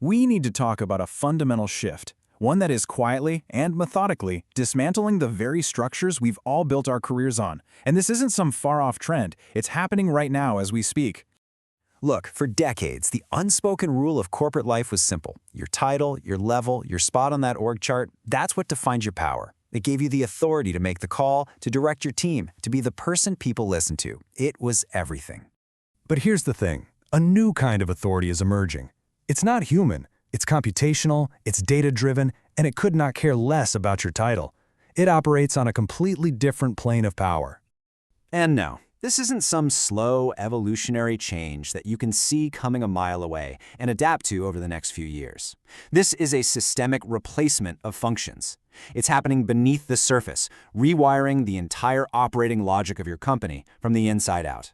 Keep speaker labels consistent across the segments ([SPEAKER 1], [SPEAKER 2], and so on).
[SPEAKER 1] We need to talk about a fundamental shift, one that is quietly and methodically dismantling the very structures we've all built our careers on. And this isn't some far-off trend, it's happening right now as we speak.
[SPEAKER 2] Look, for decades, the unspoken rule of corporate life was simple. Your title, your level, your spot on that org chart, that's what defined your power. It gave you the authority to make the call, to direct your team, to be the person people listen to. It was everything.
[SPEAKER 3] But here's the thing. A new kind of authority is emerging. It's not human. It's computational, it's data-driven, and it could not care less about your title. It operates on a completely different plane of power.
[SPEAKER 2] And no, this isn't some slow evolutionary change that you can see coming a mile away and adapt to over the next few years. This is a systemic replacement of functions. It's happening beneath the surface, rewiring the entire operating logic of your company from the inside out.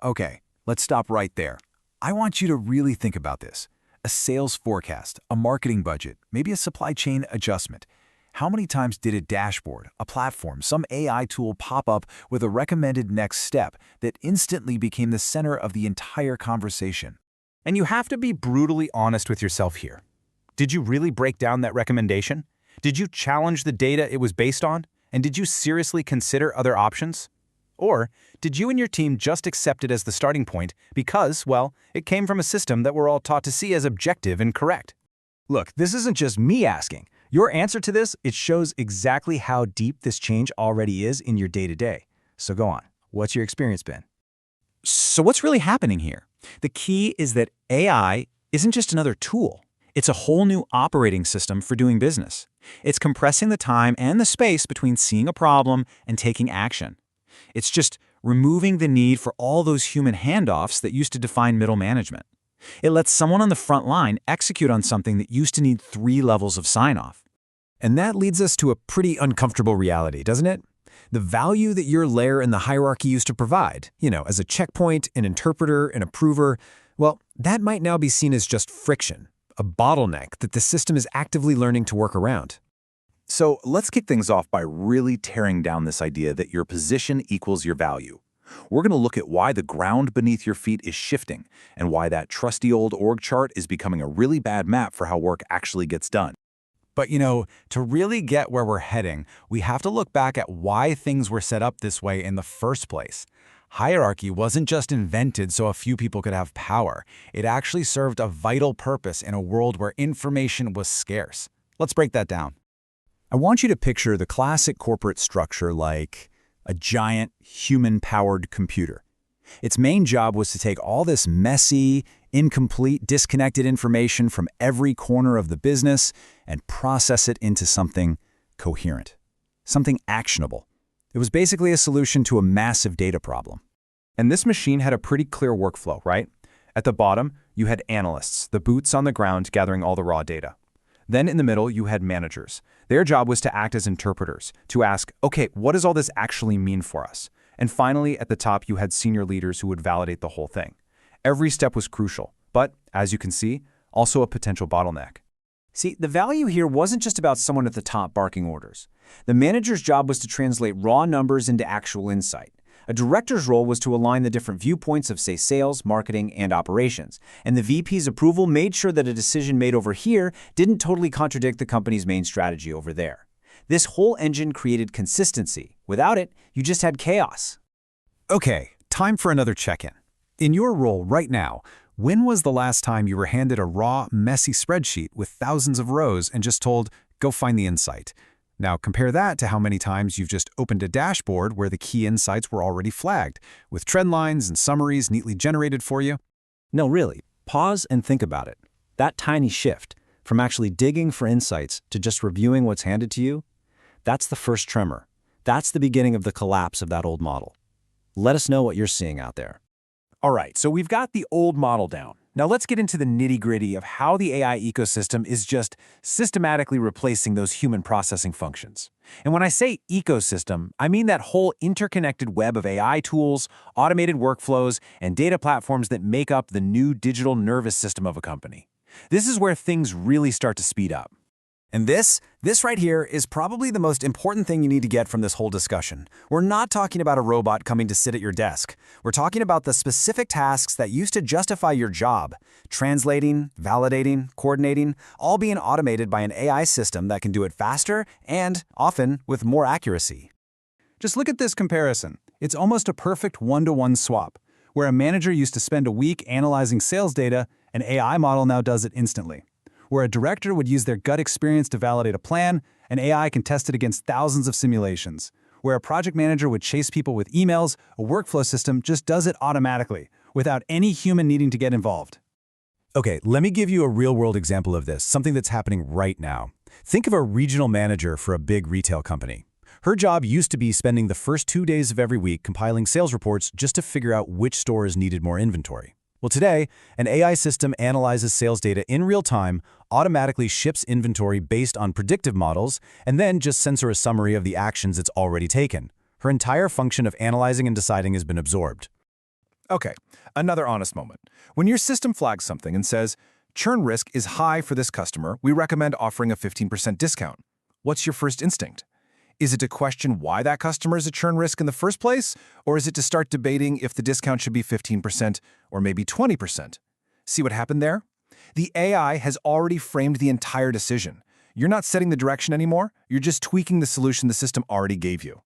[SPEAKER 1] Okay, let's stop right there. I want you to really think about this. A sales forecast, a marketing budget, maybe a supply chain adjustment. How many times did a dashboard, a platform, some AI tool pop up with a recommended next step that instantly became the center of the entire conversation?
[SPEAKER 4] And you have to be brutally honest with yourself here. Did you really break down that recommendation? Did you challenge the data it was based on? And did you seriously consider other options? Or did you and your team just accept it as the starting point because, well, it came from a system that we're all taught to see as objective and correct?
[SPEAKER 3] Look, this isn't just me asking. Your answer to this, it shows exactly how deep this change already is in your day-to-day. So go on. What's your experience been?
[SPEAKER 4] So what's really happening here? The key is that AI isn't just another tool. It's a whole new operating system for doing business. It's compressing the time and the space between seeing a problem and taking action. It's just removing the need for all those human handoffs that used to define middle management. It lets someone on the front line execute on something that used to need 3 levels of sign-off.
[SPEAKER 3] And that leads us to a pretty uncomfortable reality, doesn't it? The value that your layer in the hierarchy used to provide, as a checkpoint, an interpreter, an approver, well, that might now be seen as just friction, a bottleneck that the system is actively learning to work around.
[SPEAKER 1] So let's kick things off by really tearing down this idea that your position equals your value. We're going to look at why the ground beneath your feet is shifting and why that trusty old org chart is becoming a really bad map for how work actually gets done.
[SPEAKER 4] But to really get where we're heading, we have to look back at why things were set up this way in the first place. Hierarchy wasn't just invented so a few people could have power. It actually served a vital purpose in a world where information was scarce. Let's break that down.
[SPEAKER 3] I want you to picture the classic corporate structure like a giant human-powered computer. Its main job was to take all this messy, incomplete, disconnected information from every corner of the business and process it into something coherent, something actionable. It was basically a solution to a massive data problem.
[SPEAKER 4] And this machine had a pretty clear workflow, right? At the bottom, you had analysts, the boots on the ground gathering all the raw data. Then in the middle, you had managers. Their job was to act as interpreters, to ask, okay, what does all this actually mean for us? And finally, at the top, you had senior leaders who would validate the whole thing. Every step was crucial, but, as you can see, also a potential bottleneck.
[SPEAKER 2] See, the value here wasn't just about someone at the top barking orders. The manager's job was to translate raw numbers into actual insight. A director's role was to align the different viewpoints of, say, sales, marketing, and operations. And the VP's approval made sure that a decision made over here didn't totally contradict the company's main strategy over there. This whole engine created consistency. Without it, you just had chaos.
[SPEAKER 3] Okay, time for another check-in. In your role right now, when was the last time you were handed a raw, messy spreadsheet with thousands of rows and just told, go find the insight? Now compare that to how many times you've just opened a dashboard where the key insights were already flagged, with trend lines and summaries neatly generated for you.
[SPEAKER 2] No, really, pause and think about it. That tiny shift, from actually digging for insights to just reviewing what's handed to you, that's the first tremor. That's the beginning of the collapse of that old model. Let us know what you're seeing out there.
[SPEAKER 4] All right, so we've got the old model down. Now let's get into the nitty-gritty of how the AI ecosystem is just systematically replacing those human processing functions. And when I say ecosystem, I mean that whole interconnected web of AI tools, automated workflows, and data platforms that make up the new digital nervous system of a company. This is where things really start to speed up.
[SPEAKER 1] And this right here is probably the most important thing you need to get from this whole discussion. We're not talking about a robot coming to sit at your desk. We're talking about the specific tasks that used to justify your job. Translating, validating, coordinating, all being automated by an AI system that can do it faster and, often, with more accuracy.
[SPEAKER 3] Just look at this comparison. It's almost a perfect one-to-one swap. Where a manager used to spend a week analyzing sales data, an AI model now does it instantly. Where a director would use their gut experience to validate a plan, an AI can test it against thousands of simulations. Where a project manager would chase people with emails, a workflow system just does it automatically, without any human needing to get involved.
[SPEAKER 1] Okay, let me give you a real-world example of this, something that's happening right now. Think of a regional manager for a big retail company. Her job used to be spending the first 2 days of every week compiling sales reports just to figure out which stores needed more inventory. Well, today, an AI system analyzes sales data in real time, automatically ships inventory based on predictive models, and then just sends her a summary of the actions it's already taken. Her entire function of analyzing and deciding has been absorbed.
[SPEAKER 5] Okay, another honest moment. When your system flags something and says, churn risk is high for this customer, we recommend offering a 15% discount. What's your first instinct? Is it to question why that customer is a churn risk in the first place, or is it to start debating if the discount should be 15% or maybe 20%? See what happened there? The AI has already framed the entire decision. You're not setting the direction anymore, you're just tweaking the solution the system already gave you.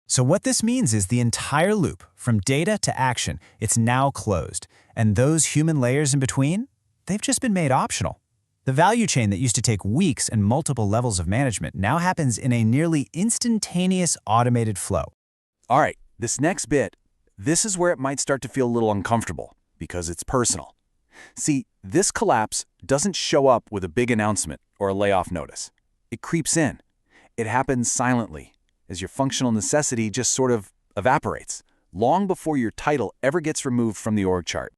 [SPEAKER 1] So what this means is the entire loop, from data to action, it's now closed. And those human layers in between, they've just been made optional. The value chain that used to take weeks and multiple levels of management now happens in a nearly instantaneous automated flow.
[SPEAKER 6] All right, this next bit, this is where it might start to feel a little uncomfortable because it's personal. See, this collapse doesn't show up with a big announcement or a layoff notice. It creeps in. It happens silently as your functional necessity just sort of evaporates, long before your title ever gets removed from the org chart.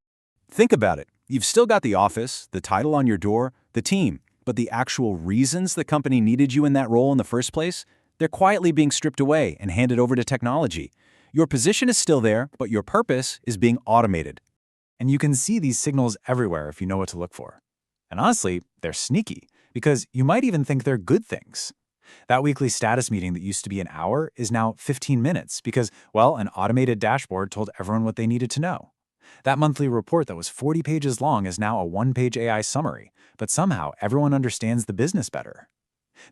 [SPEAKER 4] Think about it. You've still got the office, the title on your door, the team, but the actual reasons the company needed you in that role in the first place, they're quietly being stripped away and handed over to technology. Your position is still there, but your purpose is being automated. And you can see these signals everywhere if you know what to look for. And honestly, they're sneaky, because you might even think they're good things. That weekly status meeting that used to be an hour is now 15 minutes because, well, an automated dashboard told everyone what they needed to know. That monthly report that was 40 pages long is now a one-page AI summary, but somehow everyone understands the business better.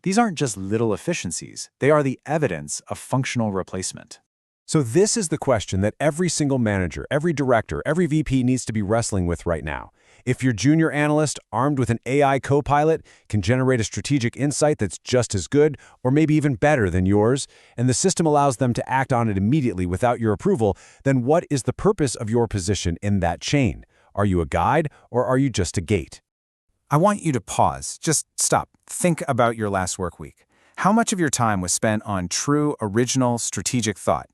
[SPEAKER 4] These aren't just little efficiencies, they are the evidence of functional replacement.
[SPEAKER 7] So this is the question that every single manager, every director, every VP needs to be wrestling with right now. If your junior analyst, armed with an AI co-pilot, can generate a strategic insight that's just as good, or maybe even better than yours, and the system allows them to act on it immediately without your approval, then what is the purpose of your position in that chain? Are you a guide, or are you just a gate?
[SPEAKER 1] I want you to pause. Just stop. Think about your last work week. How much of your time was spent on true, original, strategic thought?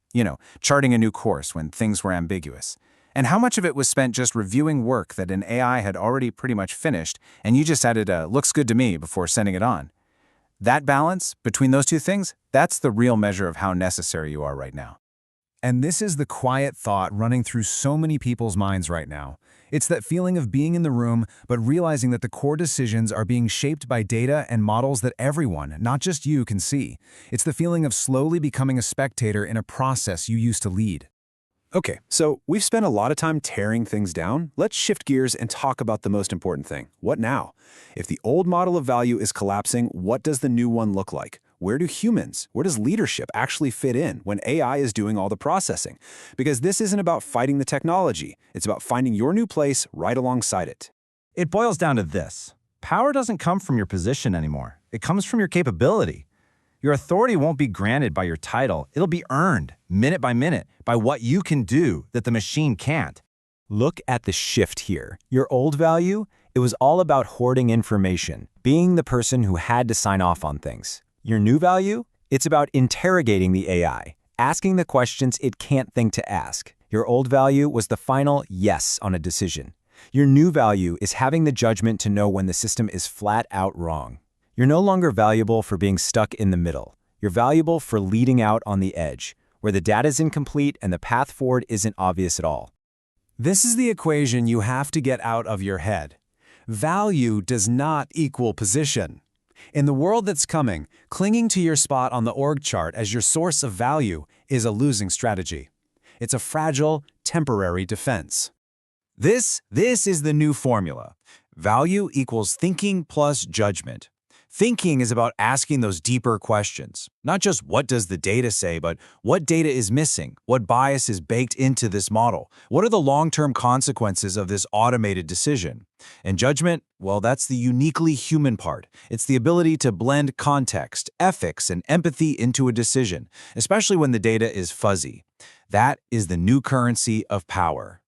[SPEAKER 1] Charting a new course when things were ambiguous. And how much of it was spent just reviewing work that an AI had already pretty much finished, and you just added a "looks good to me" before sending it on? That balance between those two things, that's the real measure of how necessary you are right now. And this is the quiet thought running through so many people's minds right now. It's that feeling of being in the room, but realizing that the core decisions are being shaped by data and models that everyone, not just you, can see. It's the feeling of slowly becoming a spectator in a process you used to lead.
[SPEAKER 7] Okay, so we've spent a lot of time tearing things down. Let's shift gears and talk about the most important thing. What now? If the old model of value is collapsing, what does the new one look like? Where does leadership actually fit in when AI is doing all the processing? Because this isn't about fighting the technology. It's about finding your new place right alongside it.
[SPEAKER 8] It boils down to this. Power doesn't come from your position anymore. It comes from your capability. Your authority won't be granted by your title. It'll be earned, minute by minute, by what you can do that the machine can't.
[SPEAKER 2] Look at the shift here. Your old value, it was all about hoarding information, being the person who had to sign off on things. Your new value, it's about interrogating the AI, asking the questions it can't think to ask. Your old value was the final yes on a decision. Your new value is having the judgment to know when the system is flat out wrong. You're no longer valuable for being stuck in the middle. You're valuable for leading out on the edge, where the data is incomplete and the path forward isn't obvious at all.
[SPEAKER 1] This is the equation you have to get out of your head. Value does not equal position.
[SPEAKER 3] In the world that's coming, clinging to your spot on the org chart as your source of value is a losing strategy. It's a fragile, temporary defense.
[SPEAKER 4] This is the new formula. Value equals thinking plus judgment. Thinking is about asking those deeper questions. Not just what does the data say, but what data is missing? What bias is baked into this model? What are the long-term consequences of this automated decision? And judgment, well, that's the uniquely human part. It's the ability to blend context, ethics, and empathy into a decision, especially when the data is fuzzy. That is the new currency of power.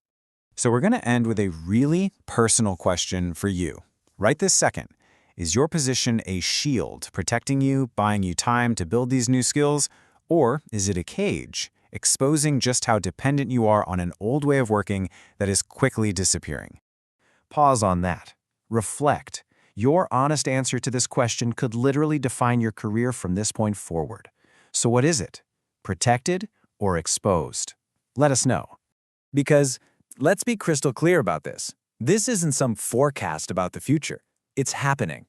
[SPEAKER 2] So we're going to end with a really personal question for you. Right this second, is your position a shield protecting you, buying you time to build these new skills, or is it a cage, exposing just how dependent you are on an old way of working that is quickly disappearing?
[SPEAKER 8] Pause on that. Reflect. Your honest answer to this question could literally define your career from this point forward. So what is it? Protected or exposed? Let us know.
[SPEAKER 4] Because let's be crystal clear about this. This isn't some forecast about the future. It's happening.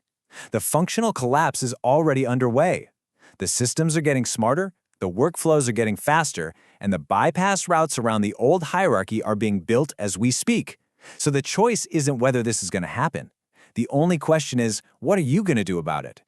[SPEAKER 4] The functional collapse is already underway. The systems are getting smarter, the workflows are getting faster, and the bypass routes around the old hierarchy are being built as we speak. So the choice isn't whether this is going to happen. The only question is, what are you going to do about it?